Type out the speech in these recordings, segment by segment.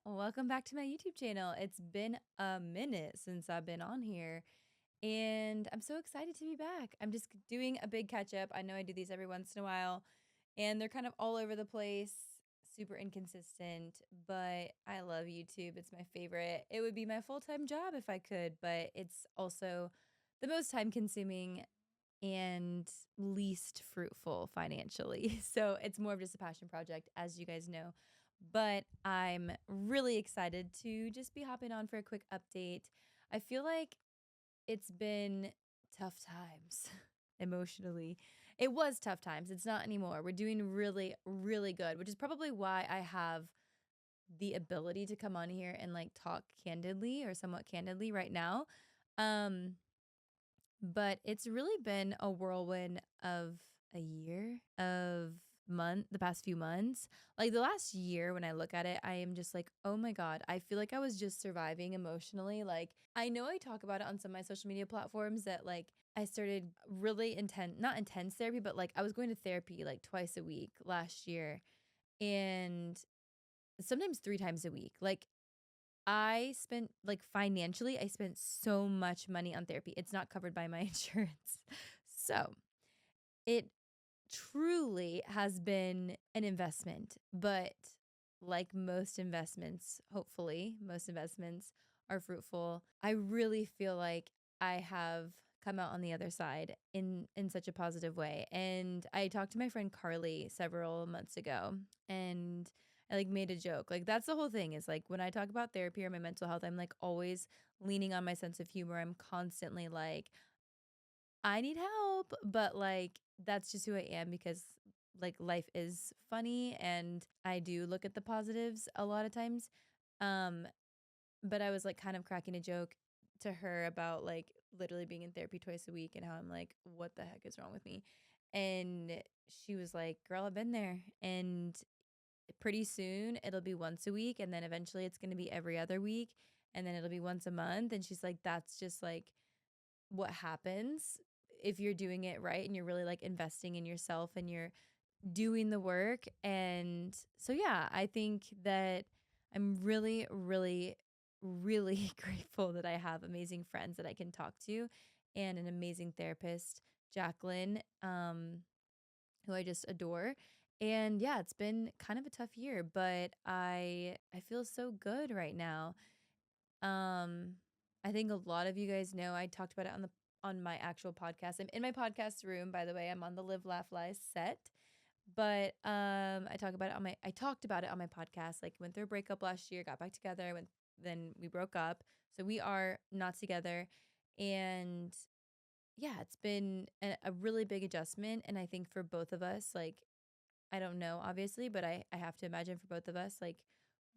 Welcome back to my YouTube channel. It's been a minute since I've been on here, and I'm so excited to be back. I'm just doing a big catch up. I know I do these every once in a while, and they're kind of all over the place, super inconsistent, but I love YouTube. It's my favorite. It would be my full time job if I could, but it's also the most time consuming and least fruitful financially. So it's more of just a passion project, as you guys know. But I'm really excited to just be hopping on for a quick update. I feel like it's been tough times emotionally. It was tough times. It's not anymore. We're doing really, really good, which is probably why I have the ability to come on here and like talk candidly or somewhat candidly right now. Um, but it's really been a whirlwind of a year of the past few months. Like the last year when I look at it, I am just like, "Oh my god, I feel like I was just surviving emotionally." Like I know I talk about it on some of my social media platforms that like I started really intense, not intense therapy, but like I was going to therapy like twice a week last year and sometimes 3 times a week. Like I spent like financially, I spent so much money on therapy. It's not covered by my insurance. So it truly has been an investment. But like most investments, hopefully, most investments are fruitful. I really feel like I have come out on the other side in such a positive way. And I talked to my friend Carly several months ago and I like made a joke. Like that's the whole thing is like when I talk about therapy or my mental health, I'm like always leaning on my sense of humor. I'm constantly like, I need help, but like that's just who I am because like life is funny and I do look at the positives a lot of times. Um but I was like kind of cracking a joke to her about like literally being in therapy twice a week and how I'm like, what the heck is wrong with me? And she was like, girl, I've been there. And pretty soon it'll be once a week. And then eventually it's going to be every other week. And then it'll be once a month. And she's like, that's just like what happens if you're doing it right and you're really like investing in yourself and you're doing the work. And so, yeah, I think that I'm really, really, really grateful that I have amazing friends that I can talk to and an amazing therapist, Jacqueline, who I just adore. And yeah, it's been kind of a tough year, but I feel so good right now. Um, I think a lot of you guys know I talked about it on my actual podcast. I'm in my podcast room, by the way. I'm on the Live Laugh Lies set. But I talked about it on my podcast. Like went through a breakup last year, got back together, then we broke up. So we are not together. And yeah, it's been a really big adjustment. And I think for both of us, like I don't know, obviously, but I have to imagine for both of us, like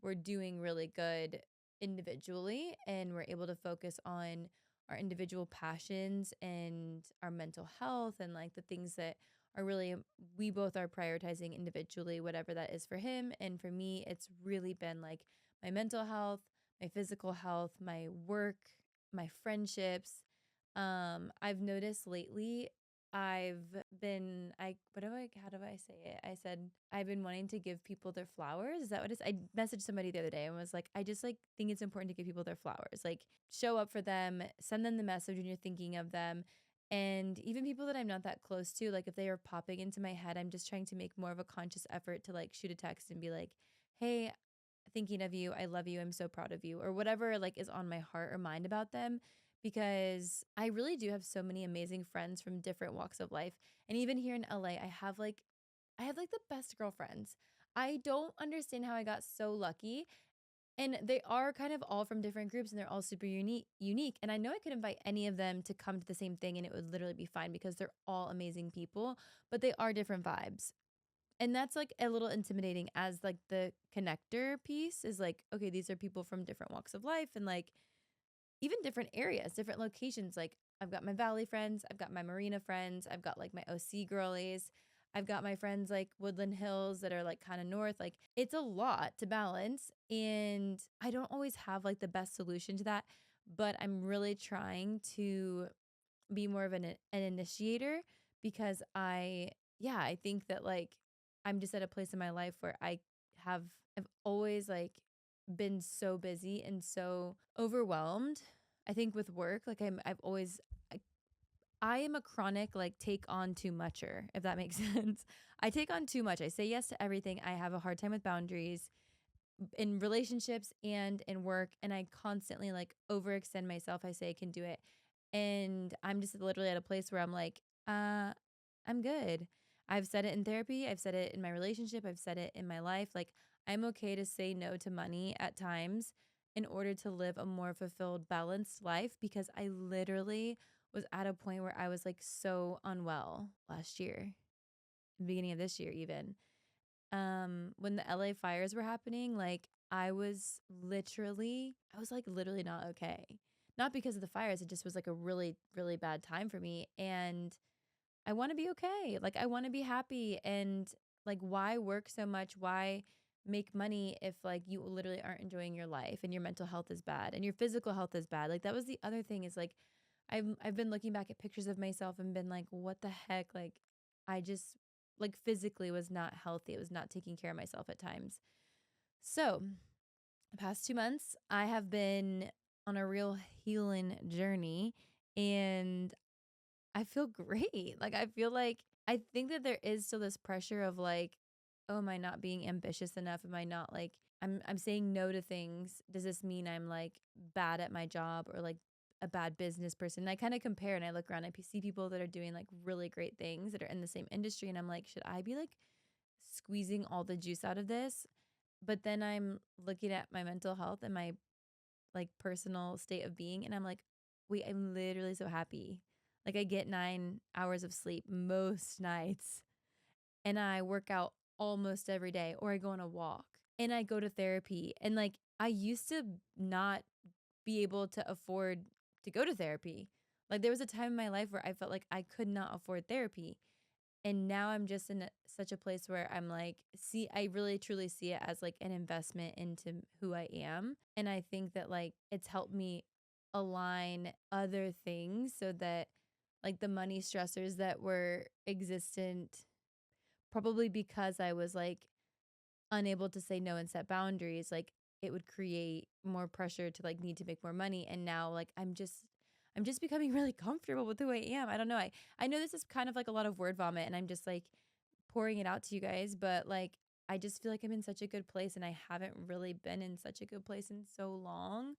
we're doing really good individually and we're able to focus on our individual passions and our mental health and like the things that are really, we both are prioritizing individually, whatever that is for him. And for me, it's really been like my mental health, my physical health, my work, my friendships. I've noticed lately how do I say it? I said, I've been wanting to give people their flowers. Is that what it is? I messaged somebody the other day and was like, I just like think it's important to give people their flowers. Like show up for them, send them the message when you're thinking of them. And even people that I'm not that close to, like if they are popping into my head, I'm just trying to make more of a conscious effort to like shoot a text and be like, hey, thinking of you, I love you, I'm so proud of you, or whatever like is on my heart or mind about them because I really do have so many amazing friends from different walks of life. And even here in LA, I have like the best girlfriends. I don't understand how I got so lucky. And they are kind of all from different groups and they're all super unique. And I know I could invite any of them to come to the same thing and it would literally be fine because they're all amazing people, but they are different vibes. And that's like a little intimidating as like the connector piece is like, okay, these are people from different walks of life and like even different areas, different locations. Like I've got my valley friends, I've got my marina friends, I've got like my OC girlies, I've got my friends like Woodland Hills that are like kind of north. Like it's a lot to balance. And I don't always have like the best solution to that, but I'm really trying to be more of an initiator because I think that like I'm just at a place in my life where I've always like been so busy and so overwhelmed. I think with work, like I've always I am a chronic like take on too mucher, if that makes sense. I take on too much. I say yes to everything. I have a hard time with boundaries in relationships and in work, and I constantly like overextend myself. I say I can do it. And I'm just literally at a place where I'm like, I'm good. I've said it in therapy, I've said it in my relationship, I've said it in my life. Like I'm okay to say no to money at times in order to live a more fulfilled, balanced life because I literally was at a point where I was like so unwell last year, beginning of this year even. When the LA fires were happening, like I was like literally not okay. Not because of the fires, it just was like a really, really bad time for me. And I want to be okay. Like I want to be happy. And like, why work so much? Why make money if like you literally aren't enjoying your life and your mental health is bad and your physical health is bad? Like that was the other thing is like I've been looking back at pictures of myself and been like, what the heck? Like I just like physically was not healthy. It was not taking care of myself at times. So the past 2 months, I have been on a real healing journey and I feel great. Like I feel like I think that there is still this pressure of like, oh, am I not being ambitious enough? Am I not like I'm saying no to things? Does this mean I'm like bad at my job or like a bad business person? And I kind of compare and I look around, see people that are doing like really great things that are in the same industry and I'm like, should I be like squeezing all the juice out of this? But then I'm looking at my mental health and my like personal state of being and I'm like, wait, I'm literally so happy. Like I get 9 hours of sleep most nights and I work out almost every day or I go on a walk and I go to therapy. And like I used to not be able to afford to go to therapy. Like there was a time in my life where I felt like I could not afford therapy. And now I'm just in such a place where I'm like, see, I really truly see it as like an investment into who I am. And I think that like it's helped me align other things so that like the money stressors that were existent, probably because I was like unable to say no and set boundaries, like it would create more pressure to like need to make more money. And now like I'm just becoming really comfortable with who I am. I don't know. I know this is kind of like a lot of word vomit and I'm just like pouring it out to you guys, but like I just feel like I'm in such a good place and I haven't really been in such a good place in so long.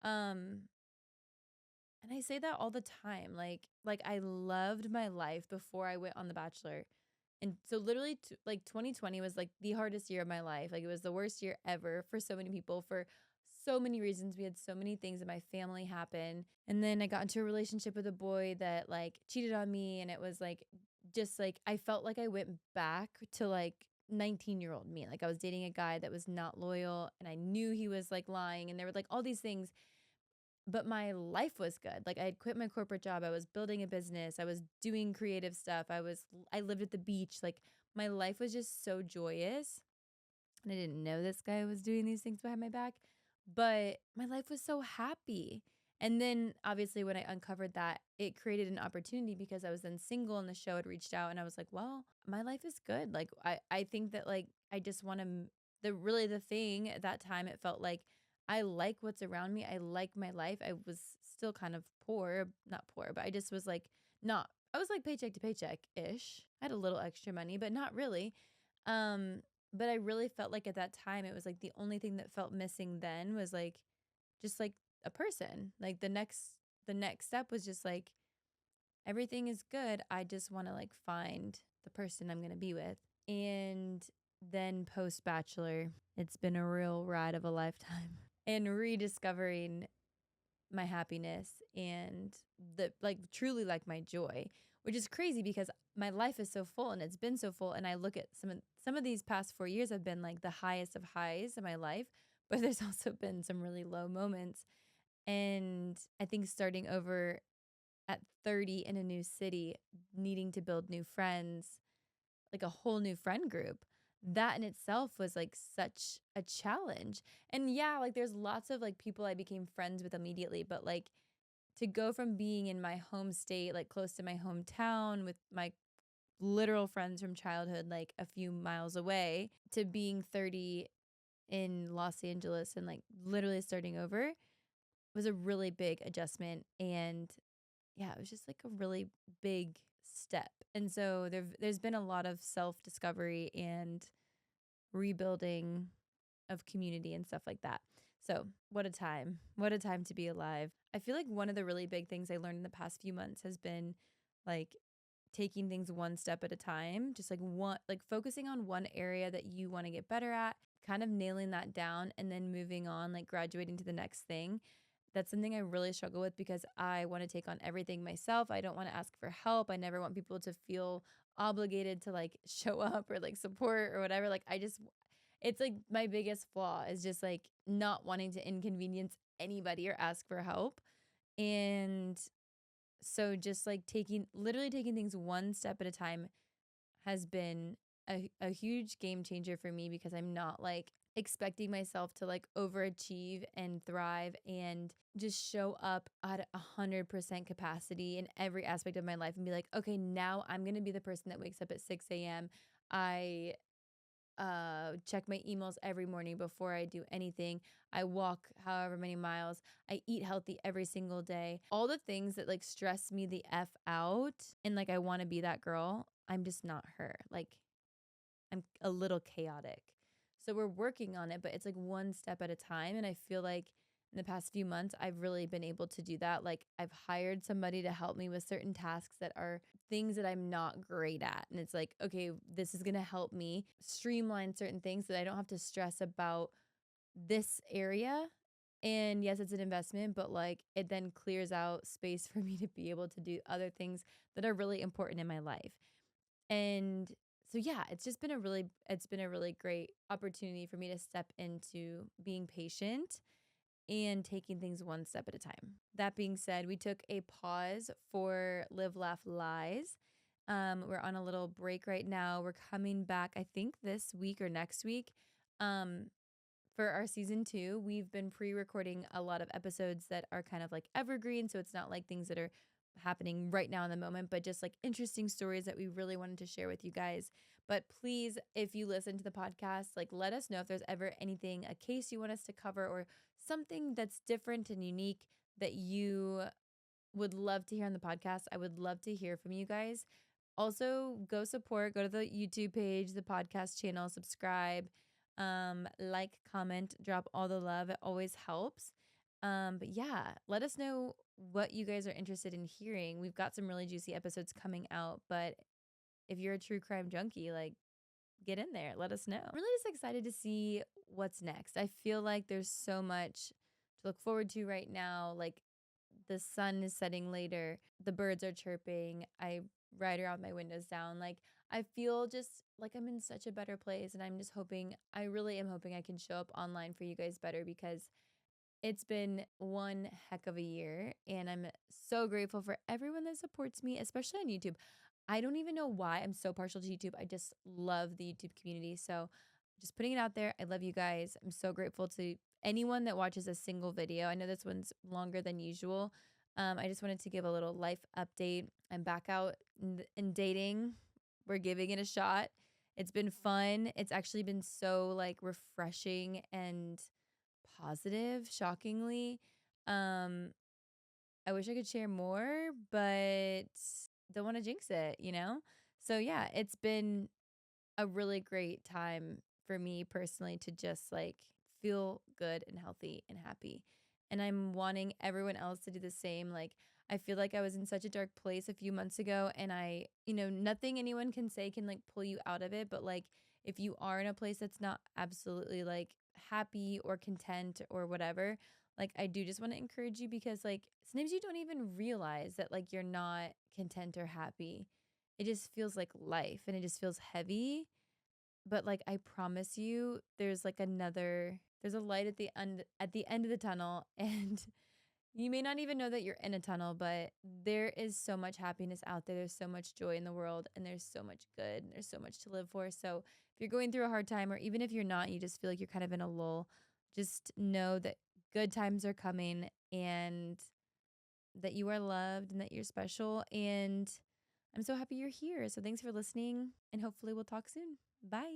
Um and I say that all the time. Like I loved my life before I went on The Bachelor. And so literally like 2020 was like the hardest year of my life. Like it was the worst year ever for so many people for so many reasons. We had so many things in my family happen. And then I got into a relationship with a boy that like cheated on me and it was like just like I felt like I went back to like 19-year-old me. Like I was dating a guy that was not loyal and I knew he was like lying and there were like all these things, but my life was good. Like I had quit my corporate job. I was building a business. I was doing creative stuff. I lived at the beach. Like my life was just so joyous. And I didn't know this guy was doing these things behind my back, but my life was so happy. And then obviously when I uncovered that, it created an opportunity because I was then single and the show had reached out and I was like, well, my life is good. Like I think that like I just want to the thing at that time it felt like I like what's around me. I like my life. I was still kind of poor, not poor, but I just was like not I was like paycheck to paycheck ish. I had a little extra money, but not really. Um but I really felt like at that time, it was like the only thing that felt missing then was like just like a person. Like the next step was just like everything is good. I just want to like find the person I'm going to be with. And then post bachelor, it's been a real ride of a lifetime and rediscovering my happiness and the like truly like my joy, which is crazy because my life is so full and it's been so full and I look at some of these past 4 years have been like the highest of highs in my life, but there's also been some really low moments. And I think starting over at 30 in a new city, needing to build new friends, like a whole new friend group, that in itself was like such a challenge. And yeah, like there's lots of like people I became friends with immediately, but like to go from being in my home state, like close to my hometown with my literal friends from childhood, like a few miles away, to being 30 in Los Angeles and like literally starting over was a really big adjustment. And yeah, it was just like a really big step. And so there's been a lot of self-discovery and rebuilding of community and stuff like that. So, what a time. What a time to be alive. I feel like one of the really big things I learned in the past few months has been like taking things one step at a time, just like one, like focusing on one area that you want to get better at, kind of nailing that down and then moving on, like graduating to the next thing. That's something I really struggle with because I want to take on everything myself. I don't want to ask for help. I never want people to feel obligated to like show up or like support or whatever. Like I just it's like my biggest flaw is just like not wanting to inconvenience anybody or ask for help. And so just like literally taking things one step at a time has been a huge game changer for me because I'm not like expecting myself to like overachieve and thrive and just show up at 100% capacity in every aspect of my life and be like, okay, now I'm going to be the person that wakes up at 6 a.m. I check my emails every morning before I do anything. I walk however many miles. I eat healthy every single day. All the things that like stress me the F out and like I want to be that girl, I'm just not her. Like I'm a little chaotic. So we're working on it, but it's like one step at a time. And I feel like in the past few months, I've really been able to do that. Like I've hired somebody to help me with certain tasks that are things that I'm not great at. And it's like, okay, this is going to help me streamline certain things so that I don't have to stress about this area. And yes, it's an investment, but like it then clears out space for me to be able to do other things that are really important in my life. And so yeah, it's been a really great opportunity for me to step into being patient and taking things one step at a time. That being said, we took a pause for Live Laugh Lies. We're on a little break right now. We're coming back, I think this week or next week. Um, for our season 2, we've been pre-recording a lot of episodes that are kind of like evergreen. So it's not like things that are happening right now in the moment, but just like interesting stories that we really wanted to share with you guys. But please, if you listen to the podcast, like let us know if there's ever anything, a case you want us to cover or something that's different and unique that you would love to hear on the podcast. I would love to hear from you guys. Also, go to the YouTube page, the podcast channel, subscribe, like, comment, drop all the love. It always helps. But yeah, let us know what you guys are interested in hearing. We've got some really juicy episodes coming out, but if you're a true crime junkie, like get in there, let us know. I'm really just excited to see what's next. I feel like there's so much to look forward to right now. Like the sun is setting later, the birds are chirping. I ride around my windows down. Like I feel just like I'm in such a better place and I'm just hoping I really am hoping I can show up online for you guys better because it's been one heck of a year and I'm so grateful for everyone that supports me, especially on YouTube. I don't even know why I'm so partial to YouTube. I just love the YouTube community. So just putting it out there. I love you guys. I'm so grateful to anyone that watches a single video. I know this one's longer than usual. I just wanted to give a little life update. I'm back out in dating. We're giving it a shot. It's been fun. It's actually been so like refreshing and positive, shockingly. Um, I wish I could share more, but don't want to jinx it, you know? So yeah, it's been a really great time for me personally to just like feel good and healthy and happy. And I'm wanting everyone else to do the same. Like, I feel like I was in such a dark place a few months ago, and nothing anyone can say can like pull you out of it. But like, if you are in a place that's not absolutely like happy or content or whatever, like, I do just want to encourage you because like sometimes you don't even realize that like you're not content or happy. It just feels like life and it just feels heavy, but like I promise you there's a light at the end of the tunnel and you may not even know that you're in a tunnel, but there is so much happiness out there. There's so much joy in the world and there's so much good. And there's so much to live for. So if you're going through a hard time or even if you're not, you just feel like you're kind of in a lull, just know that good times are coming and that you are loved and that you're special. And I'm so happy you're here. So thanks for listening and hopefully we'll talk soon. Bye.